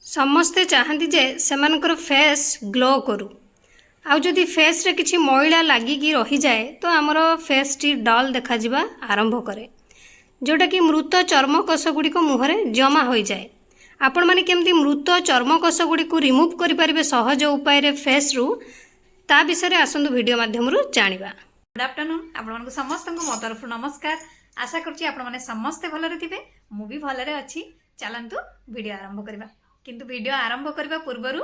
समस्ते चाहती जे सेमानकर face glow करू आउ जदि फेस रे किछि मैला लागिकी रही जाए तो आमर फेस टी डल देखा जिबा आरंभ करे जोटा कि मृत चर्मकोश गुड़िक मुहरे जमा हो जाए। आपण माने केमती मृत चर्मकोश गुड़िक रिमूव करि परिबे सहज उपाय रे फेस रु ता विषय आसंतु वीडियो माध्यम रु जानिबा। गुड आफ्टरनून आपण समस्त मो तरफ नमस्कार। आशा करछि आपण माने समस्त भलरे थिबे मु भी भलरे अछि। चलंतु वीडियो आरंभ करबा। किंतु वीडियो आरंभ करबा पूर्वरु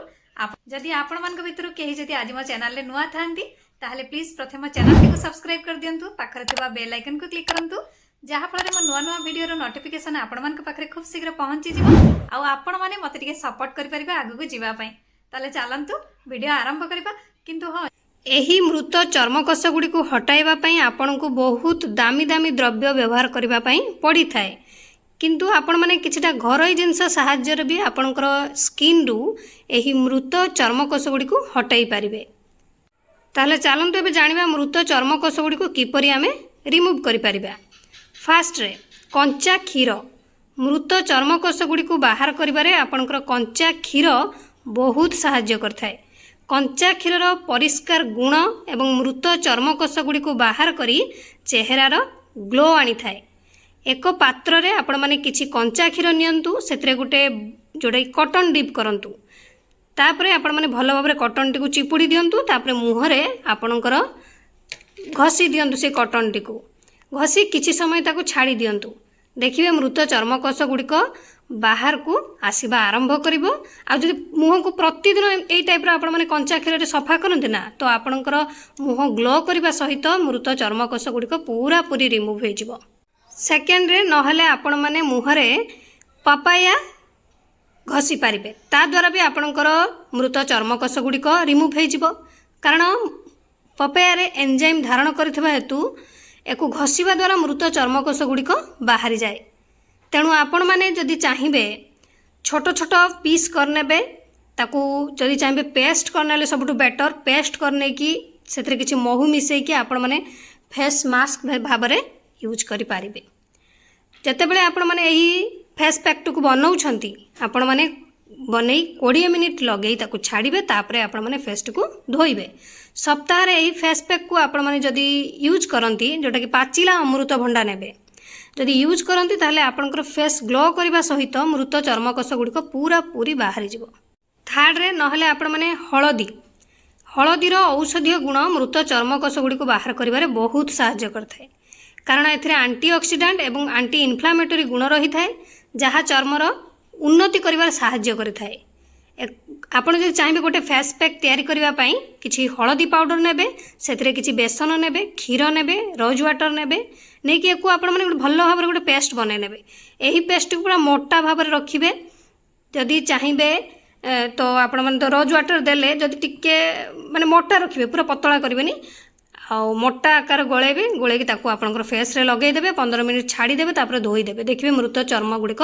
जदि आपण मानक भितरु केही जदि आज मो चैनल ले नुआ थांती ताहले प्लीज प्रथम चैनल को सब्सक्राइब कर दियंतु, पाखरे थिबा बेल आइकन को क्लिक करंतु जहा फल मो नुआ नुआ वीडियो रो नोटिफिकेशन आपण मानक पाखरे खूब शीघ्र पहुंची जिवो आ आपण माने मते टिके सपोर्ट करि परिबा आगु को जिबा पई। ताले चलंतु वीडियो आरंभ करबा। किंतु हां एही मृत चर्मकोश गुड़ी को हटाइबा पई आपण को बहुत दामी दामी द्रव्य व्यवहार करिबा पई पड़ी थाए। किंतु आपण माने किछटा घरोई जिनस साहाय्य भी आपणकर स्किन रु एही मृत चर्मकोश गुड़ी को हटाई पारिबे। ताले चलंतु एबे जानिबा मृत चर्मकोश गुड़ी को किपरि आमे रिमूव करि पारिबा। फास्ट रे कंचा क्षीर मृत चर्मकोश गुड़ी को बाहर करिबारे आपणकर कंचा क्षीर बहुत साहाय्य करथाय। कंचा क्षीर परिष्कार गुण एवं मृत चर्मकोश गुड़ी को बाहर करी चेहरार ग्लो आनी थाए। एक पात्र रे आपण माने किछि कंचा क्षीर नियंतु, सेतरे गुटे जोडे कॉटन डिप करंतु, तापरे आपण माने भलो भाबरे कॉटन टी को चिपुडी दियंतु, तापरे मुहरे आपणकर घसी दियंतु। से कॉटन टी को घसी किछि समय ताको छाड़ी दियंतु, देखिबे मृत चर्मकोश गुड़िक बाहर को आसीबा आरंभ करिवो। आ जदि मुह को प्रतिदिन एई टाइप रो आपण माने कंचा क्षीर रे सफा करंते ना तो आपणकर मुह ग्लो करिबा सहित मृत चर्मकोश गुड़िक पूरा पूरी रिमूव हो जिवो। सेकेंड रे नहले आपण माने मुहरे पपाया घसी पारिबे, ता द्वारा भी आपणकर मृत चर्मकोश गुड़िक रिमूव हो जिवो। कारण पपाया रे एंजाइम धारण करथिबा हेतु एको घसीबा द्वारा मृत चर्मकोश गुड़िक बाहरी जाए। तेणु आपण माने जदि चाहिबे छोट छोट पीस करनेबे, ताकू जदि चाहिबे पेस्ट करनेले सबटु बेटर पेस्ट करने की सेतरे किछि महू मिसै कि आपण माने फेस मास्क भाबरे यूज करि पारिबे। जतेबेले आपण माने एही फेस पैक को बनाउछंती आपण माने बनै 20 मिनिट लगेई ताकू छाड़िबे, तापरे आपण माने फेस को धोइबे। सप्ताह रे एही फेस पैक को आपण माने जदि यूज करंती जोटा कि पाचिला अमृत भंडा नेबे जदि यूज करंती ताहले आपनकर फेस ग्लो करबा सहित मृत चर्मकोश गुड़िक पूरा पूरी बाहरी जिवो। थर्ड रे नहले आपण माने हळदीर औषधीय गुण मृत चर्मकोश गुड़िक बाहर करिबारे बहुत सहायता करथाय। कारण एथिरे एंटीऑक्सीडेंट एवं एंटी इन्फ्लामेटरी गुण रही थाए जहाँ चर्मर उन्नति करिबार सहायता करिथाय। आपण जदि चाहिबे गोटे फेस पैक तैयारी करिबा पई किछि हळदी पाउडर नेबे, सेथिरे किछि बेसन नेबे, क्षीर नेबे, रोज वाटर नेबे, नै कि एको आपण माने गोटे भल्लो भाबरे गोटे पेस्ट बनै नेबे। एही पेस्ट को पूरा मोटा भाबरे रखिबे। जदि चाहिबे तो आपण माने तो रोज वाटर देले जदि टिके माने मोटा रखिबे, पूरा पतला करिबेनी, आ मोटा आकार गोलेबे, गोलेकी ताकू आपनकर फेस रे लगेई देबे, 15 मिनिट छाड़ी देबे, तापर धोई देबे। देखिबे मृत चर्म गुड़िक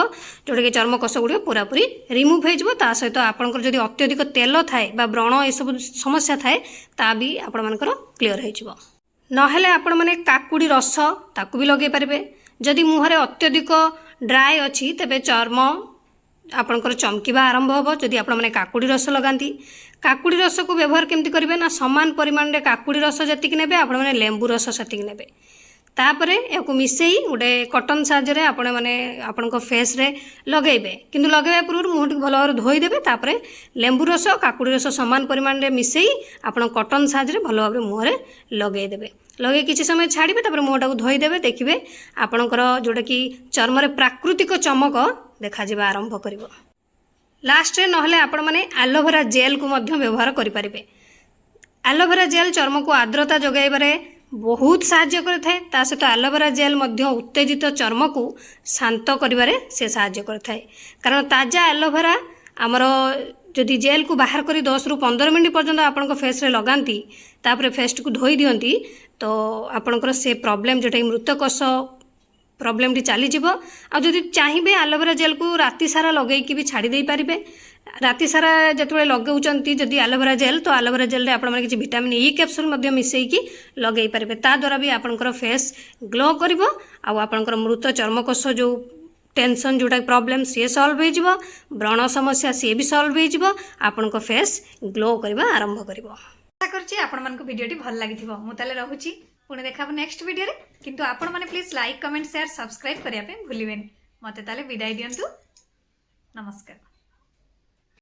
जोटा कि चर्मकोश गुड़िक पूरा पूरी रिमूव हो जिवो। ता सहित आपनकर जदि अत्यधिक तेल थाए बा व्रण ए सब समस्या थाए ता भी आपण मानकर क्लियर हो जिवो। नहेले आपण माने काकुड़ी रस ताकू भी लगे पारिबे। जदि मुहरे अत्यधिक ड्राई अछि तेबे चर्म आपनकर चमकीबा आरंभ होबो। जदि आपण माने काकुड़ी रस लगांती, काकुड़ी रस को व्यवहार केमती करिवे ना समान परिमाण रे काकुड़ी रस जतिक नेबे आपण माने लेंबू रस सतिक नेबे। तापरे याकू मिसेई गोटे कॉटन साहाय्य आपण माने आपनको फेस रे लगेइबे। किंतु लगेबा पूर्व मुंह टिक भलो भाबरे धोई देबे, तापरे लेंबू रस काकुड़ी रस समान परिमाण रे मिसेई आपण कॉटन साहाय्य रे भलो भाबरे मुंह रे लगेई देबे। लगे किछि समय छाड़िबे, तापरे मुंहटा को धोई देबे। देखिबे आपणकर जोटा कि चर्म रे प्राकृतिक चमक देखा जिबा आरंभ करिवो। लास्ट रे नहले आपण माने एलोवेरा जेल को मध्य व्यवहार करि पारिबे। एलोवेरा जेल चर्म को आर्द्रता जोगाइबारे बहुत साहाय्य करथाय। ता सहित एलोवेरा जेल मध्य उत्तेजित चर्म को शांत करिबारे से साहाय्य करथाय। कारण ताजा एलोवेरा आमर जदि जेल को बाहर करी 10 रु 15 मिनिट पर्यंत आपनको फेस रे लगांती, तापरे फेस को धोई दियंती, तो आपनकर से प्रॉब्लम जोटा मृतकोश प्रॉब्लम टी चली जीवो। आ जदि चाहिबे एलोवेरा जेल को राति सारा लगेई कि भी छाड़ी दे पारिबे। राति सारा जतबे लगाउचंती जदि एलोवेरा जेल तो एलोवेरा जेल रे आपण माने किछि विटामिन ई कैप्सूल मध्य मिसेई कि लगेई पारिबे। ता द्वारा भी आपनकर फेस ग्लो करिवो। आ आपनकर मृत चर्मकोश जो टेंशन जोटा प्रॉब्लम सी सॉल्व हो जिवो, व्रण समस्या सी भी सॉल्व हो जिवो, आपनको फेस ग्लो करबा आरंभ करबो। आशा करछि आपण मानको वीडियोटी भल लागिथिबो। मु ताले रहूची पुणे देखाबो नेक्स्ट वीडियो रे, किंतु आपण माने please like comment share subscribe करिया पे भूलिबेनी। मते ताले विदाई दियंतु, नमस्कार।